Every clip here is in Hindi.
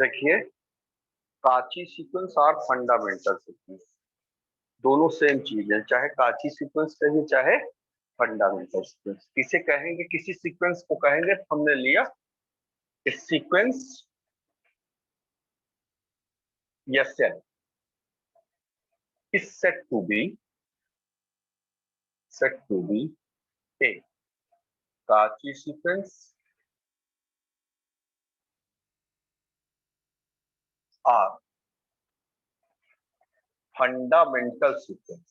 देखिए, काची सीक्वेंस और फंडामेंटल सीक्वेंस दोनों सेम चीज है, चाहे काची सीक्वेंस कहिए चाहे फंडामेंटल सीक्वेंस। किसे कहेंगे, किसी सीक्वेंस को कहेंगे, हमने लिया sequence Sn is said to be a Cauchy sequence or fundamental sequence।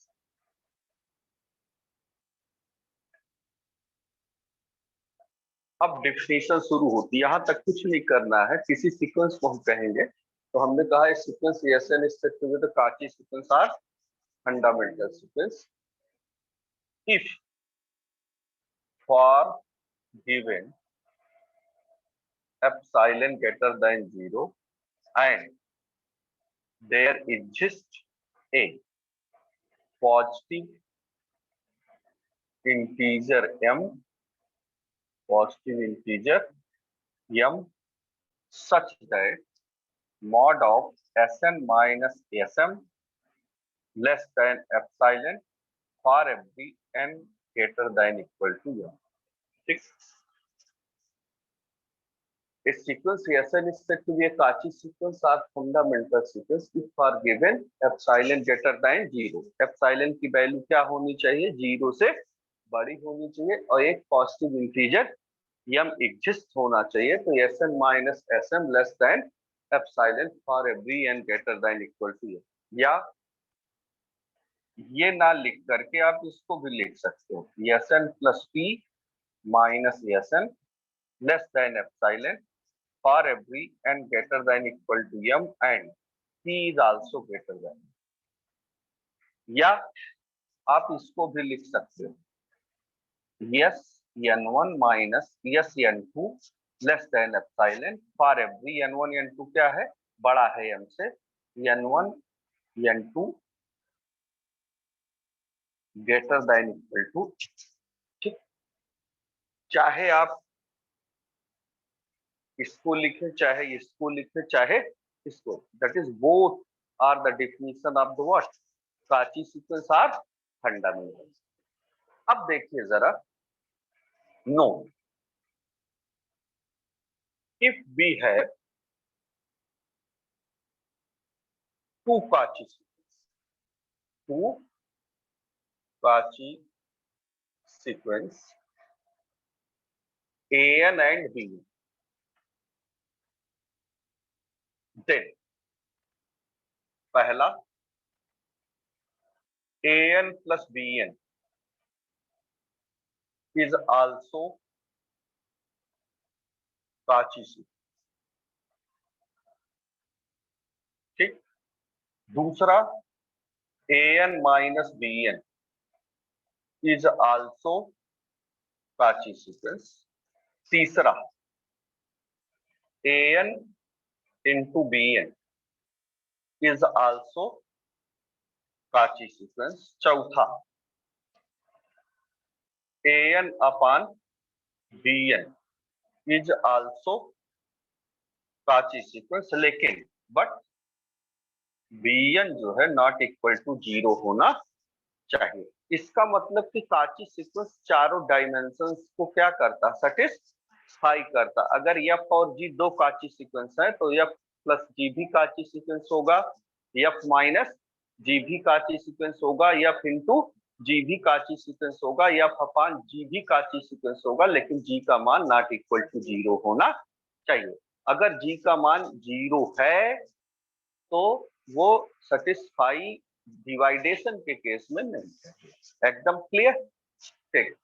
अब डिफिनेशन शुरू होती है, यहां तक कुछ नहीं करना है। किसी सीक्वेंस को हम कहेंगे तो हमने कहा sequence Sn is said to be the Cauchy sequence or fundamental sequence if for given epsilon greater than 0 and there exists a positive integer m m such that mod of Sn minus Sm less than epsilon for every n greater than equal to m। ठीक, a sequence Sn is said to be a Cauchy sequence or fundamental sequence if for given epsilon greater than 0। epsilon की वैल्यू क्या होनी चाहिए, 0 से बड़ी होनी चाहिए और एक पॉजिटिव इंटीजर m एग्जिस्ट होना चाहिए। तो Sn minus Sm less than epsilon for every n greater than equal to m। या ये ना लिख करके आप इसको भी लिख सकते हो, Sn plus p minus Sn less than epsilon for every n greater than equal to m and p is also greater than. या आप इसको भी लिख सकते हो, Sn1 minus Sn2 less than epsilon for every n1 n2 क्या है, बड़ा है m से, n1 n2 greater than equal to. ठीक, चाहे आप इसको लिखें चाहे इसको लिखें चाहे इसको, that is both are the definition of the what, Cauchy sequence are fundamental. अब देखिए जरा, no if we have two Cauchy sequence, two Cauchy sequence An and B, then पहला An plus Bn is also Cauchy sequence। ठीक, दूसरा An minus Bn is also Cauchy sequence। तीसरा An into Bn is also Cauchy sequence। चौथा An upon Bn is also Cauchy sequence, लेकिन बट Bn जो है नॉट इक्वल टू 0 होना चाहिए। इसका मतलब कि काची सीक्वेंस चारों डायमेंशंस को क्या करता, सेटिस्फाई करता। अगर f और g दो काची सीक्वेंस है तो f प्लस g भी काची सीक्वेंस होगा, f माइनस g भी काची सीक्वेंस होगा, f इंटू g भी काची सीक्वेंस होगा, f अपान g भी काची सीक्वेंस होगा, लेकिन g का मान नॉट इक्वल टू 0 होना चाहिए। अगर g का मान 0 है तो वो सेटिस्फाई डिवाइडेशन के केस में नहीं है। एकदम क्लियर। ठीक,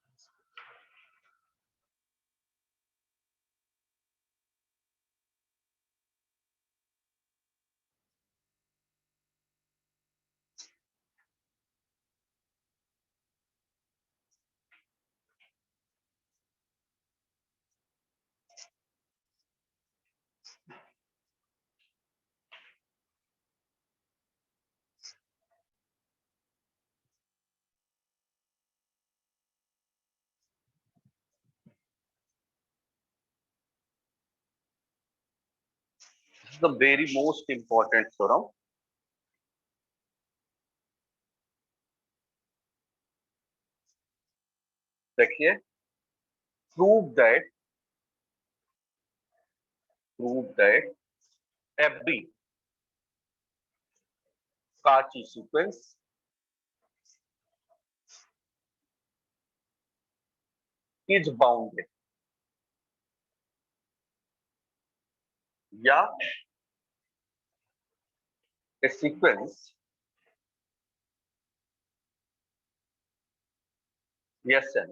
the very most important theorem. देखिए, prove that every Kachi sequence is bounded, या a sequence Sn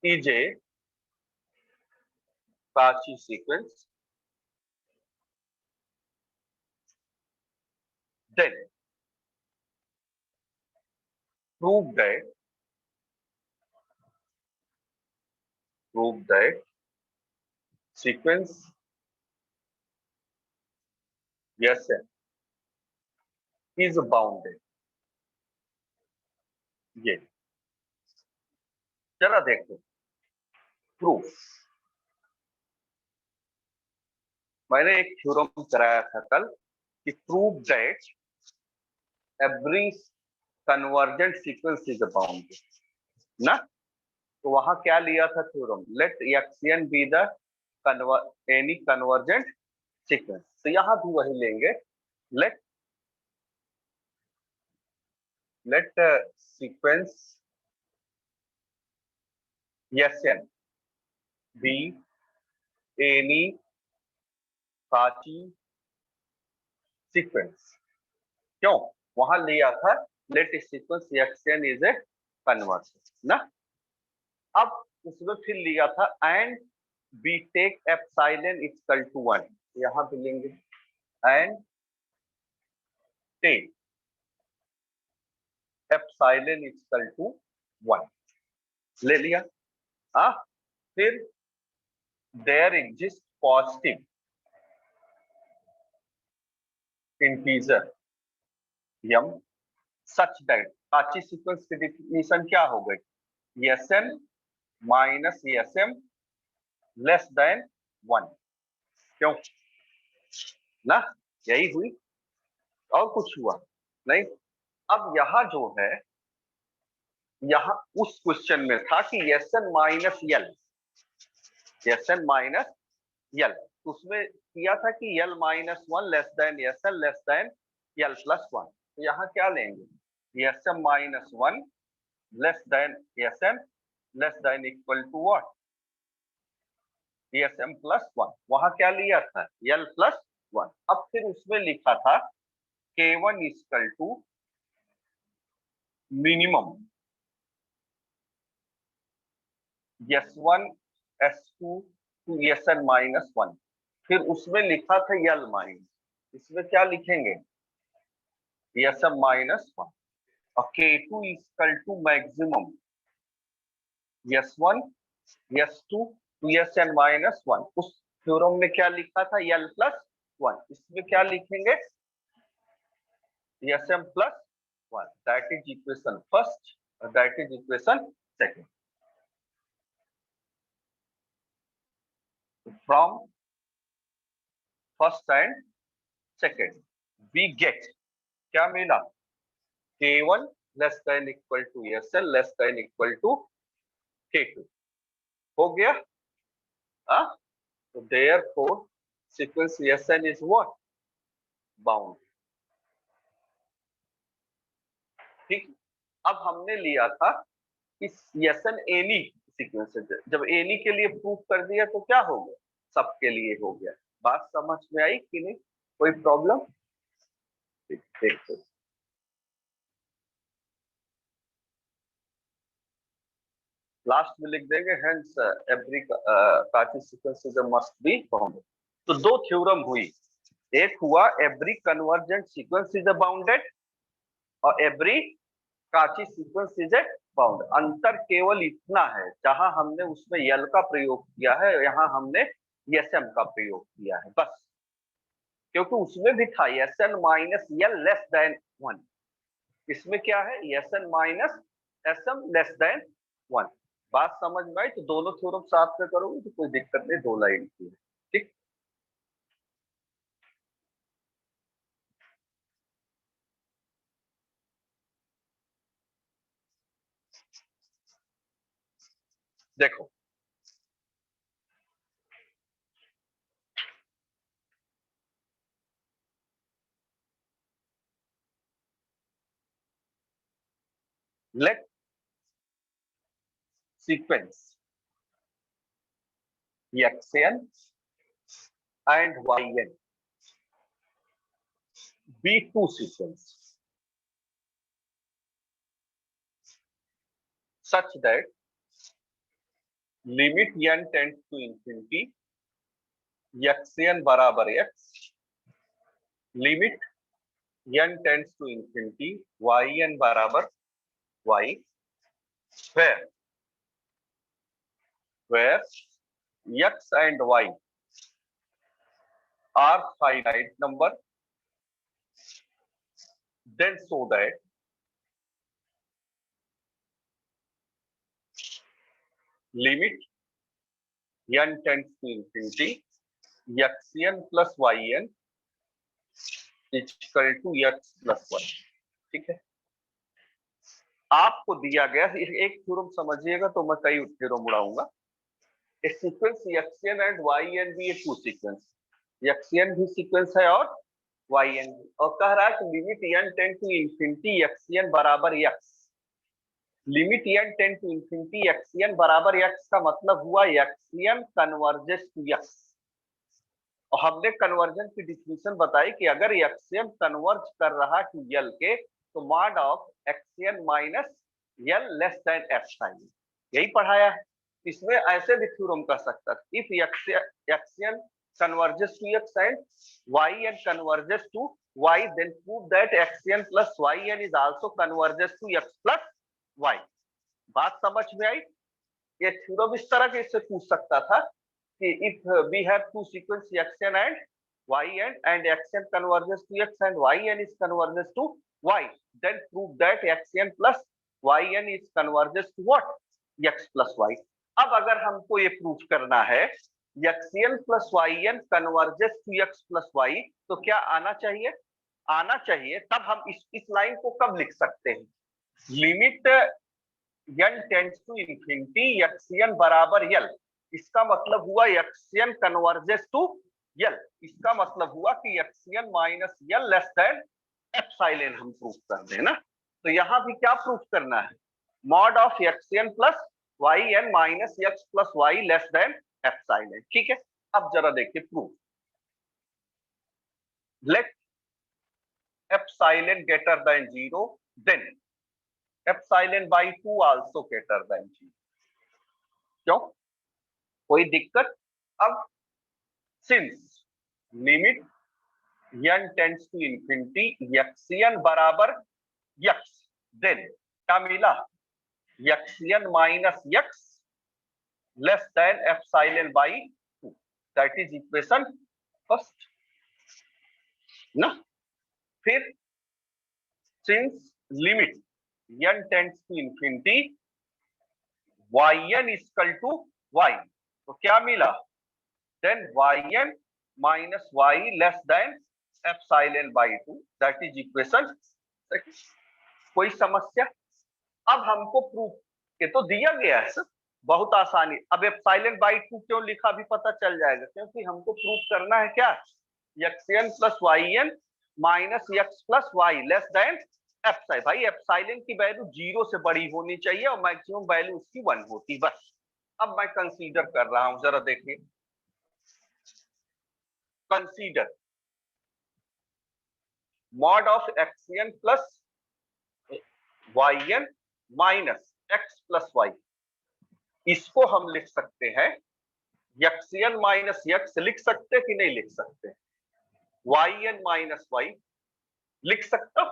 is a Kachi sequence, then prove that sequence Sn is bounded। ये जरा देखो, प्रूफ। मैंने एक थ्योरम कराया था कल कि prove that every convergent sequence is bounded ना। तो वहां क्या लिया था theorem, let x n be the any convergent sequence. तो यहां भी वही लेंगे, let sequence Sn be any Kachi sequence। क्यों वहां लिया था, let sequence Xn is a convergent ना। अब उसमें फिर लिया था and we take epsilon equal to 1, यहां भी लेंगे and take epsilon equal to 1, ले लिया। फिर there exist positive integer m such that Cauchy sequence की डिफिनीशन क्या हो गई, Sn minus Sm less than 1। क्यों ना, यही हुई, और कुछ हुआ नहीं। अब यहां जो है, यहां उस क्वेश्चन में था कि Sn minus L, Sn minus L, उसमें किया था कि L minus 1 less than Sn less than L plus 1। तो यहां क्या लेंगे, Sm minus 1 less than Sn less than equal to what, Sm plus 1। वहां क्या लिया था, L प्लस 1। अब फिर उसमें लिखा था K1 equal to minimum S1 S2 to Sn minus 1। फिर उसमें लिखा था L माइनस, इसमें क्या लिखेंगे, Sm माइनस 1। और K2 equal to maximum S1 S2 to Sn minus 1। उस थ्योरम में क्या लिखा था, L प्लस 1। इसमें क्या लिखेंगे, Sm plus 1। That is equation first और that is equation second. From first and second we get, क्या मिला, K1 less than equal to Sn less than equal to K2। हो गया। तो therefore sequence Sn is what, bound। ठीक, अब हमने लिया था कि Sn एनी सीक्वेंस है। जब एनी के लिए प्रूफ कर दिया तो क्या हो गया, सबके लिए हो गया। बात समझ में आई कि नहीं, कोई प्रॉब्लम। देखो लास्ट में लिख देंगे, हेंस एवरी काची sequence is a must be bounded. तो दो थ्योरम हुई, एक हुआ every convergent sequence is a bounded और एवरी काची सीक्वेंस इज ए बाउंड। अंतर केवल इतना है, जहां हमने उसमें यल का प्रयोग किया है, यहां हमने Sm का प्रयोग किया है बस। क्योंकि उसमें भी था Sn माइनस यल लेस देन 1, इसमें क्या है, Sn minus Sm less than 1। बात समझ में आई। तो दोनों थ्योरम साथ में करोगे तो कोई दिक्कत नहीं, दो लाइन की है। ठीक, देखो let sequence xn and yn be two sequence such that limit n tends to infinity xn बराबर x, limit n tends to infinity yn बराबर y, where x and y are finite number, then so that limit n tends to infinity xn plus yn is equal to x plus y। ठीक है, आपको दिया गया एक थ्योरम समझिएगा तो मैं कई थ्योरम उड़ाऊंगा। A sequence xn and yn भी एक टू सीक्वेंस, xn भी सीक्वेंस है और yn भी, और कह रहा है कि limit n tend to infinity xn बराबर x, limit n tend to infinity xn बराबर x का मतलब हुआ xn कन्वर्जेस टू x, और हमने कन्वर्जन की डिफिनेशन बताई कि अगर xn कन्वर्ज कर रहा टू l के तो mod of xn minus l less than epsilon, यही पढ़ाया है। इसमें ऐसे भी थ्योरम कर सकता है, if xn converges to x and yn converges to y, then prove that xn plus yn is also converges to x plus y। बात समझ में आई? ये थ्योरम इस तरह के इससे पूछ सकता था कि if we have two sequence xn and yn and xn converges to x and yn is converges to y, then prove that xn plus yn is converges to what? x plus y। अब अगर हमको ये प्रूफ करना है xn plus yn converges to x plus y, तो क्या आना चाहिए? आना चाहिए। तब हम इस लाइन को कब लिख सकते हैं? Limit n tends to infinity xn बराबर l, इसका मतलब हुआ xn कन्वर्जेस टू l, इसका मतलब हुआ कि xn minus l less than epsilon हम प्रूफ कर दें ना। तो यहां भी क्या प्रूफ करना है? Mod of xn plus yn minus x plus y less than epsilon. ठीक है, अब जरा देखिए proof. Let epsilon greater than 0, then epsilon by 2 also greater than 0। क्यों? कोई दिक्कत? अब since limit n tends to infinity xn बराबर x, देन क्या मिला? xn minus x less than epsilon by 2, that is equation first ना। फिर since limit n tends to infinity yn equal to y, तो क्या मिला? Then yn minus y less than epsilon by 2, that is equation second. कोई समस्या? अब हमको प्रूफ, ये तो दिया गया है सर, बहुत आसानी। अब एप्सिलॉन बाय 2 क्यों लिखा भी पता चल जाएगा, क्योंकि हमको प्रूफ करना है क्या? xn plus yn minus x plus y less than epsilon. भाई एप्सिलॉन की वैल्यू 0 से बड़ी होनी चाहिए और मैक्सिमम वैल्यू उसकी 1 होती, बस। अब मैं कंसीडर कर रहा हूं, जरा देखिए, consider mod of xn plus yn minus x plus y, इसको हम लिख सकते हैं xn माइनस x लिख सकते कि नहीं लिख सकते? yn माइनस y लिख सकता?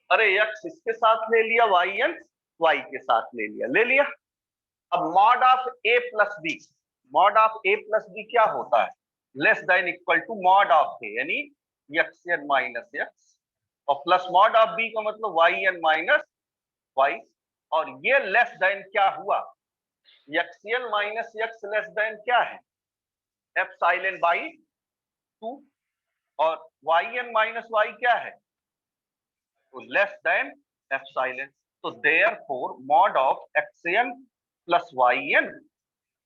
अरे x इसके साथ ले लिया, yn y के साथ ले लिया, ले लिया। अब mod of a plus b, mod of a plus b क्या होता है? Less than equal to mod of a, यानी xn माइनस x, और प्लस मॉड ऑफ b का मतलब yn माइनस y, और ये लेस देन क्या हुआ? xn minus x less then क्या है? एप्सिलॉन बाय 2, और yn माइनस y क्या है? तो लेस देन एप्सिलॉन। तो therefore mod of xn plus y n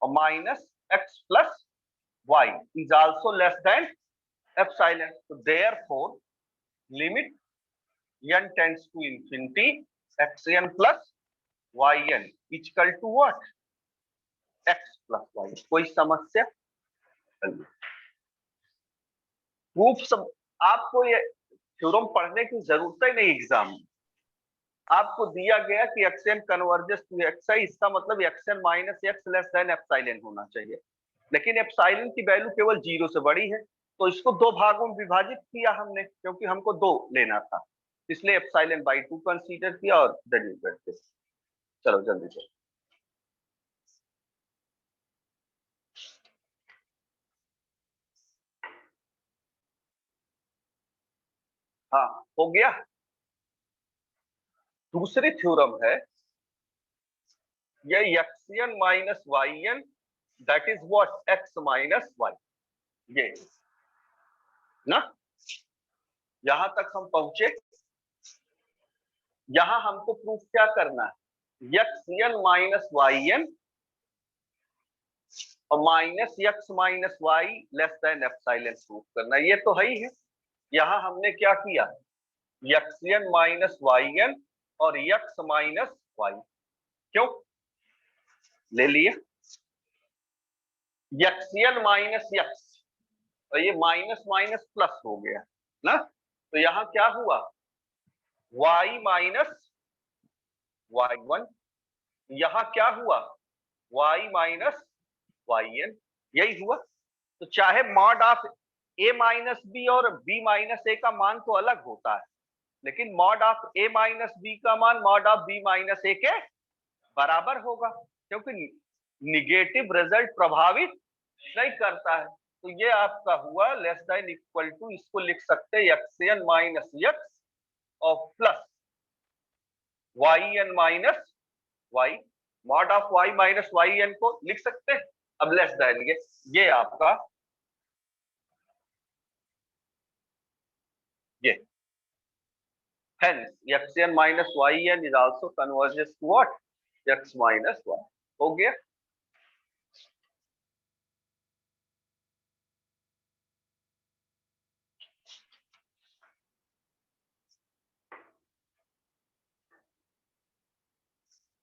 और minus x plus y is also less than epsilon. तो therefore limit n tends to infinity xn plus yn equal to what x plus y. कोई समस्या? प्रूफ सब आपको ये थ्योरम पढ़ने की जरूरत ही नहीं एग्जाम में. आपको दिया गया कि xn कन्वर्जेस टू xi, इसका मतलब xn minus x less than epsilon होना चाहिए. लेकिन एप्सिलॉन की वैल्यू केवल 0 से बड़ी है, तो इसको दो भागों में विभाजित किया हमने, क्योंकि हमको 2 लेना था, इसलिए एप्सिलॉन बाई 2 कंसीडर किया और डेरिवेट किया. चलो जल्दी से. हाँ हो गया. दूसरी थ्योरम है ये xn minus yn that is what x minus y. ये ना, यहां तक हम पहुंचे. यहां हमको प्रूफ क्या करना है, xn माइनस yn और minus x minus y less than epsilon proof करना. ये तो है ही है. यहां हमने क्या किया, xn माइनस yn और x माइनस y क्यों ले लिया. xn माइनस x और ये माइनस माइनस प्लस हो गया ना, तो यहां क्या हुआ, y माइनस y1, यहां क्या हुआ, y माइनस yn, यही हुआ. तो चाहे mod of a minus b और b माइनस a का मान तो अलग होता है, लेकिन mod of a minus b का मान mod of b minus a के बराबर होगा, क्योंकि निगेटिव रिजल्ट प्रभावित नहीं करता है. तो ये आपका हुआ लेस देन इक्वल टू, इसको लिख सकते हैं xn माइनस x और plus yn minus y. Mod of y minus yn को लिख सकते हैं. अब लेस देन ये आपका ये hence xn minus yn is also converges to what x minus y. हो गया.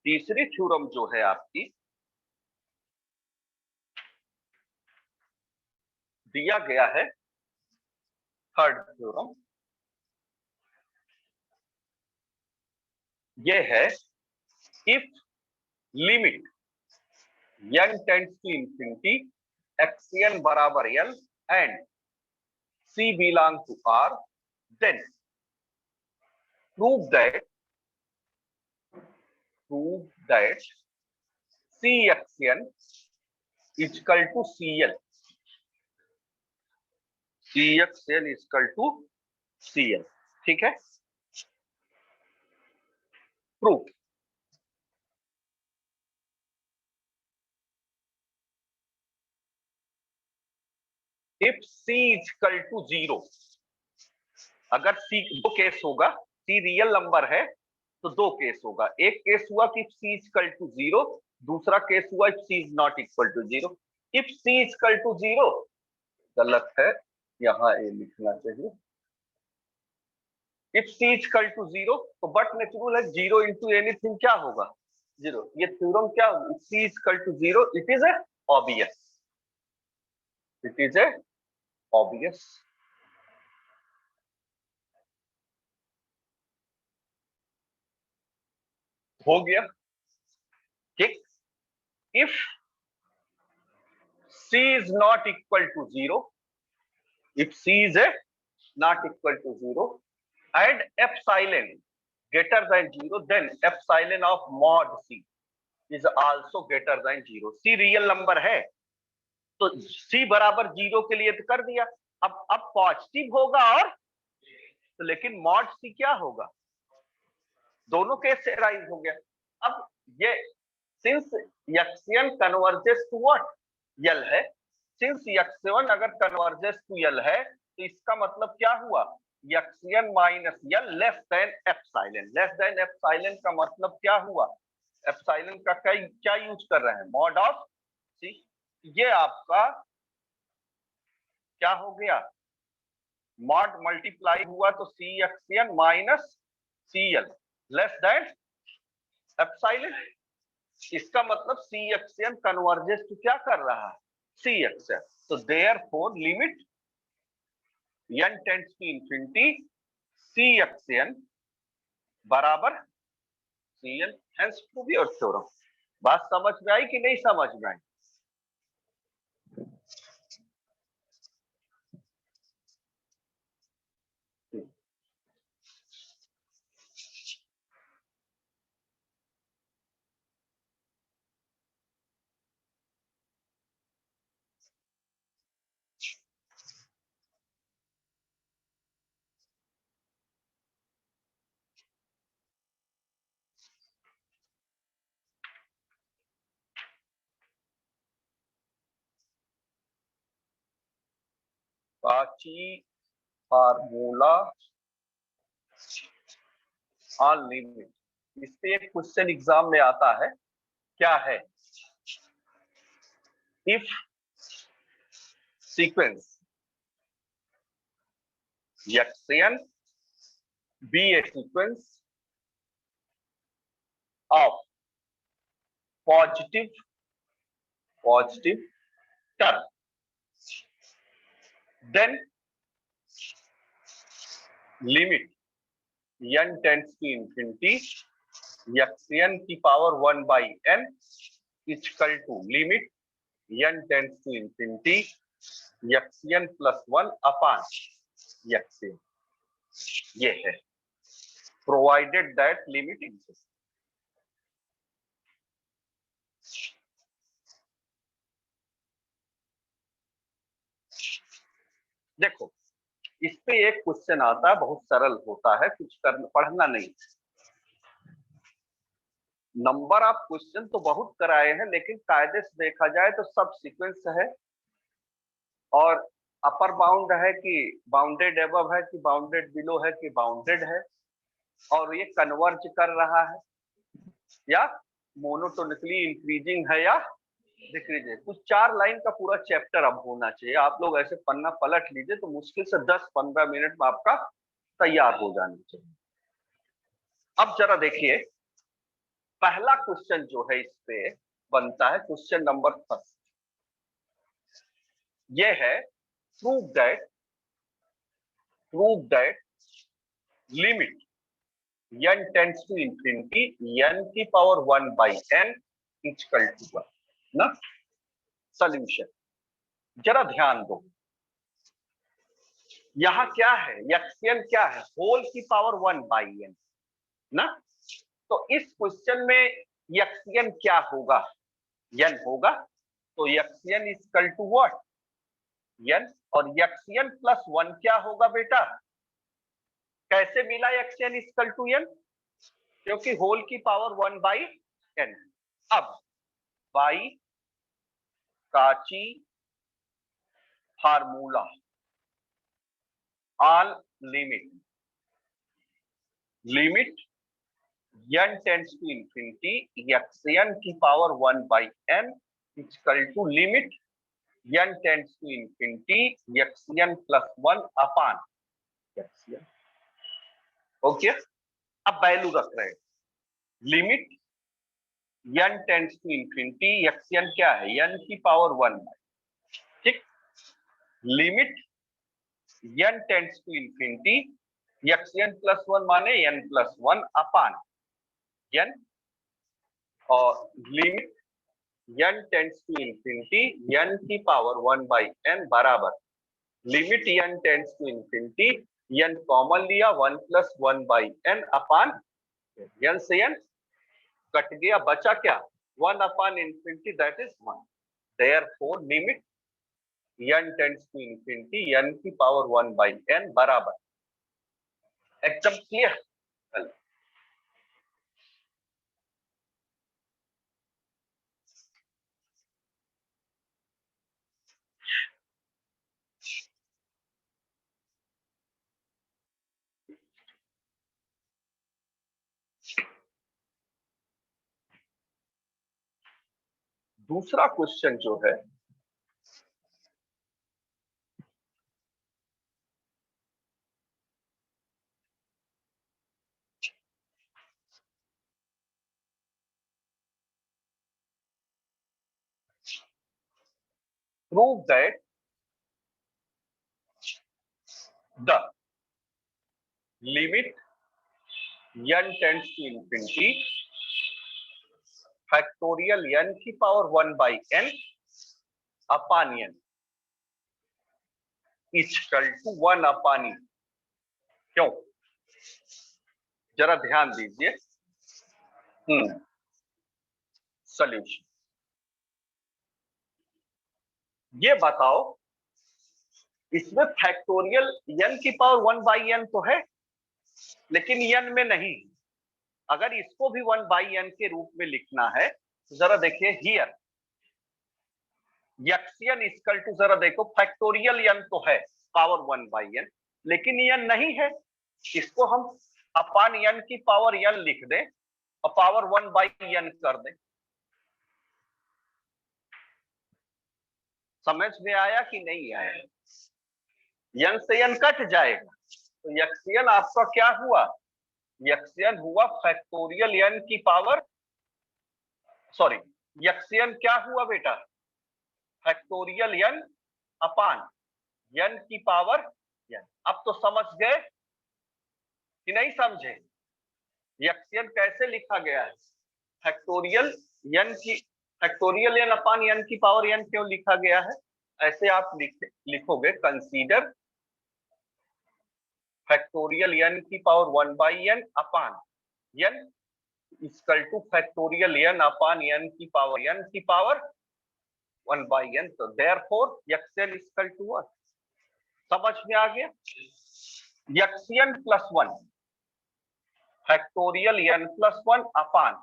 तीसरी थ्योरम जो है आपकी, दिया गया है थर्ड थ्योरम. ये है if limit n tends to infinity xn बराबर l and c belong to r, then prove that cxn is equal to cl. cxn is equal to cl. ठीक है. Proof, if c is equal to 0, अगर c, दो केस होगा, c रियल नंबर है तो दो केस होगा. एक केस हुआ कि c is equal to 0, दूसरा केस हुआ if c is not equal to 0. if c is equal to 0, गलत है, यहां ए लिखना चाहिए. if c is equal to 0, तो बट नेचुरल है 0 into एनीथिंग क्या होगा 0. ये थ्योरम क्या होगा, if c is equal to 0, it is a obvious. It is a obvious. हो गया. ठीक. if c is not equal to 0, if c is a not equal to 0 and epsilon greater than 0, then epsilon of mod c is also greater than 0. c real number है तो c बराबर 0 के लिए तो कर दिया. अब पॉजिटिव होगा और तो, लेकिन मॉड c क्या होगा, दोनों केस से राइज हो गया. अब ये since xn converges to what l है, सिंस x1 अगर कन्वर्जेस टू l है तो इसका मतलब क्या हुआ, xn minus l less than epsilon. Less than epsilon का मतलब क्या हुआ, एप्सिलॉन का क्या यूज कर रहे हैं, मॉड ऑफ सी। ये आपका क्या हो गया, मॉड मल्टीप्लाई हुआ तो c x n minus c l less than epsilon. इसका मतलब सी एक्सएन कन्वर्जेस टू क्या कर रहा है, सी एक्सएन। तो therefore limit n tends to infinity c x n बराबर c l, hence prove your theorem. बात समझ में आई कि नहीं समझ में आई? काची फार्मूला ऑन लिमिट, इस पे एक क्वेश्चन एग्जाम में आता है, क्या है, if sequence xn be a sequence of positive term, then limit n tends to infinity xn की power 1 by n is equal to limit n tends to infinity xn plus 1 upon xn। ये है provided that limit exists। देखो इस पे एक क्वेश्चन आता है, बहुत सरल होता है, कुछ पढ़ना नहीं। नंबर ऑफ क्वेश्चन तो बहुत कराए हैं, लेकिन कायदे से देखा जाए तो सब सीक्वेंस है, और अपर बाउंड है कि बाउंडेड एबव है कि बाउंडेड बिलो है कि बाउंडेड है, और ये कन्वर्ज कर रहा है या मोनोटोनिकली इंक्रीजिंग है या डिक्रीजिंग। कुछ 4 लाइन का पूरा चैप्टर अब होना चाहिए। आप लोग ऐसे पन्ना पलट लीजिए तो मुश्किल से 10-15 मिनट में आपका तैयार हो जाना चाहिए। अब जरा देखिए, पहला क्वेश्चन जो है इस पे बनता है, क्वेश्चन नंबर फर्स्ट, ये है prove that limit n tends to infinity n की power 1 by n equal to 1 ना। सॉल्यूशन जरा ध्यान दो, यहां क्या है, xn क्या है, होल की पावर 1 by n ना। तो इस क्वेश्चन में xn क्या होगा, n होगा, तो xn equal to what, n, और xn प्लस 1 क्या होगा बेटा, कैसे मिला xn इक्वल टू n, क्योंकि होल की पावर 1 by n। अब by Cauchy formula all limit n tends to infinity xn की power 1 by n equal to limit n tends to infinity xn plus 1 upon xn। Okay, अब वैल्यू रख रहे हैं, limit n tends to infinity xn क्या है, n की पावर 1 by, ठीक, limit n tends to infinity xn plus 1 माने n प्लस 1 अपान n, और limit n tends to infinity n की पावर 1 by n बराबर limit n tends to infinity n common लिया 1 plus 1 by n upon n से n कट गया, बचा क्या, 1 upon infinity that is 1। Therefore limit n tends to infinity n की पावर 1 by n बराबर, एकदम क्लियर। दूसरा क्वेश्चन जो है prove that the limit n tends to infinity factorial n की power 1 by n upon n is equal to 1 upon n। क्यों? जरा ध्यान दीजिए। सॉल्यूशन ये बताओ, इसमें फैक्टोरियल n की पावर 1 by n तो है, लेकिन n में नहीं। अगर इसको भी 1 by n के रूप में लिखना है तो जरा देखिए, हियर यक्सियन इक्वल टू, जरा देखो, फैक्टोरियल n तो है पावर 1 by n, लेकिन n नहीं है। इसको हम अपान n की पावर n लिख दें और पावर 1 by n कर दें। समझ में आया कि नहीं आया? n से n कट जाएगा तो यक्सियन आपका क्या हुआ? यक्सियन हुआ फैक्टोरियल n की पावर, सॉरी, यक्सियन क्या हुआ बेटा? फैक्टोरियल n अपान n की पावर n। अब तो समझ गए कि नहीं समझे? यक्सियन कैसे लिखा गया है? फैक्टोरियल n की, फैक्टोरियल n अपान n की पावर n क्यों लिखा गया है? ऐसे आप लिखोगे, कंसीडर फैक्टोरियल n की power 1 by n upon n equal two factorial n upon n की पावर 1 by n। तो देयरफॉर यक्सियन इक्वल टू 1। समझ में आ गया? यक्सियन plus 1 factorial n plus 1 upon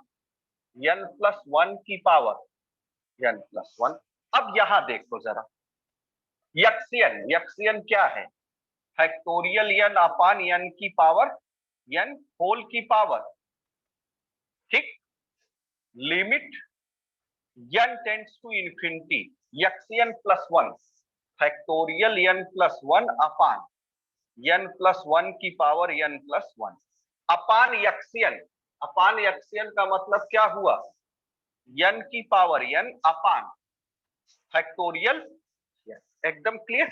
n plus 1 की पावर n प्लस 1। अब यहां देखो जरा, यक्सियन क्या है? फैक्टोरियल n अपान n की पावर n होल की पावर, ठीक? Limit n tends to infinity, x n plus 1 factorial n plus 1 upon n plus 1 की power n plus 1 upon x n. Upon x n का मतलब क्या हुआ? n की पावर n अपान फैक्टोरियल, एकदम clear.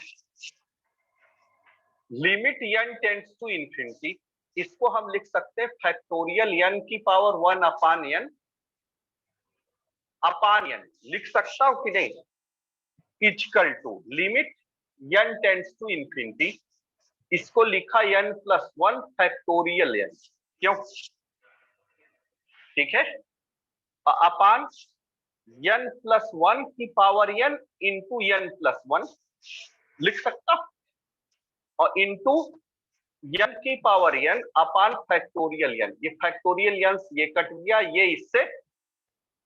Limit n tends to infinity, इसको हम लिख सकते हैं फैक्टोरियल n की पावर 1 अपान n लिख सकता हूं कि नहीं? Equal to limit n tends to infinity, इसको लिखा n प्लस 1 फैक्टोरियल n। क्यों? ठीक है, अपान n प्लस 1 की power n into n plus 1 लिख सकता, और इंटू n की power n upon factorial n। ये फैक्टोरियल n ये कट गया, ये इससे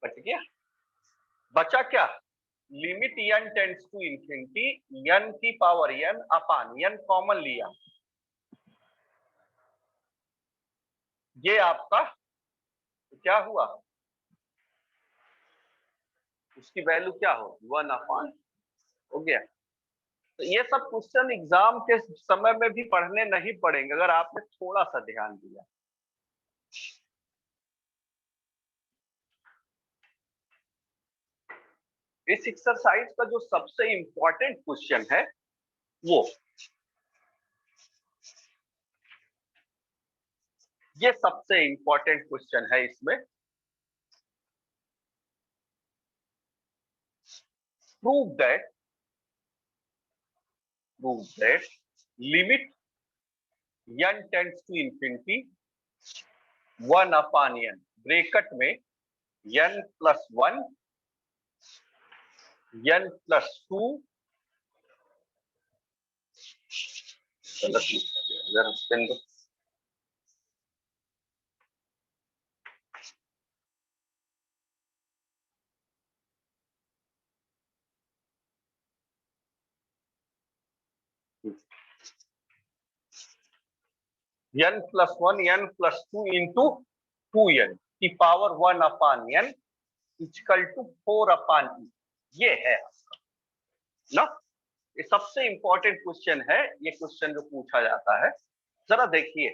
कट गया, बचा क्या? Limit n tends to infinity n की power n upon n common लिया, ये आपका क्या हुआ? उसकी वैल्यू क्या हो? 1 अपान हो गया। तो ये सब क्वेश्चन एग्जाम के समय में भी पढ़ने नहीं पड़ेंगे अगर आपने थोड़ा सा ध्यान दिया। इस एक्सरसाइज का जो सबसे इंपॉर्टेंट क्वेश्चन है वो ये सबसे इंपॉर्टेंट क्वेश्चन है इसमें। Prove that limit n tends to infinity 1 upon n bracket में n plus 1 n plus 2 n plus 1 n plus 2 into 2n की power 1 upon n equal to 4/e। ये है आपका ना, ये सबसे इंपॉर्टेंट क्वेश्चन है, ये क्वेश्चन जो पूछा जाता है। जरा देखिए,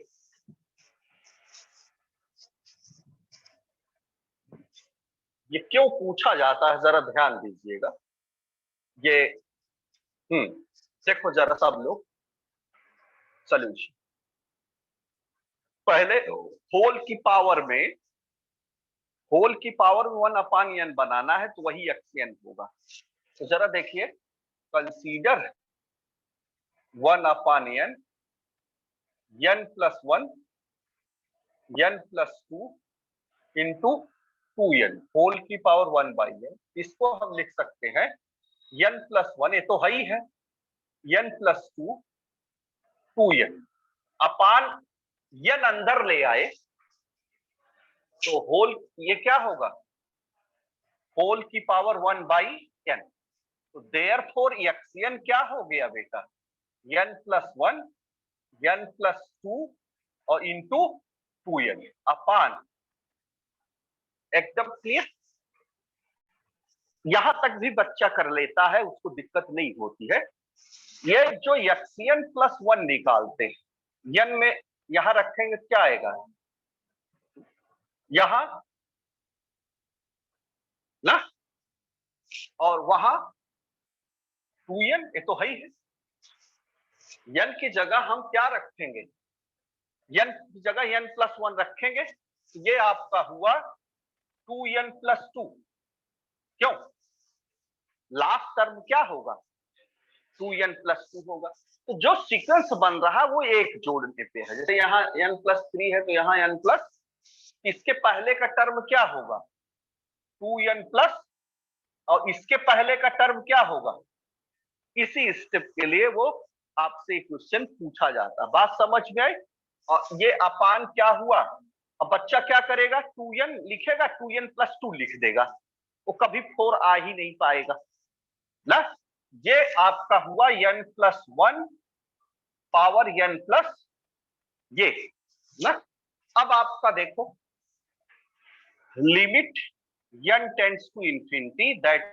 ये क्यों पूछा जाता है, जरा ध्यान दीजिएगा। ये देखो जरा सब लोग सॉल्यूशन, पहले होल की पावर में 1/n बनाना है, तो वही xn होगा। तो जरा देखिए, consider 1/n, n+1 n+2 into 2n whole की पावर 1/n। इसको हम लिख सकते हैं n+1, ये तो है ही है, n+2 2n अपान n अंदर ले आए तो होल, ये क्या होगा, होल की पावर 1/n। तो देयरफॉर xn क्या हो गया बेटा, n+1 n+2 और इंटू 2n अपान, एकदम क्लियर। यहां तक भी बच्चा कर लेता है, उसको दिक्कत नहीं होती है। ये जो xn+1 निकालते हैं, n में यहां रखेंगे क्या आएगा, यहां ना, और वहां 2n, ये तो है ही है। n की जगह हम क्या रखेंगे, n की जगह n+1 रखेंगे, ये आपका हुआ 2n+2। क्यों, लास्ट टर्म क्या होगा, 2n+2 होगा। तो जो सीक्वेंस बन रहा है वो एक जोड़ने पे है। जैसे यहाँ n+3 है तो यहाँ n+, इसके पहले का टर्म क्या होगा 2n+, और इसके पहले का टर्म क्या होगा। इसी स्टेप के लिए वो आपसे क्वेश्चन पूछा जाता है। बात समझ में आई। और ये अपान क्या हुआ, अब बच्चा क्या करेगा, 2n लिखेगा, 2n+2 लिख देगा, वो कभी 4 आ ही नहीं पाएगा ना। ये आपका हुआ n+1 पावर n प्लस ये ना। अब आपका देखो, limit n tends to infinity, that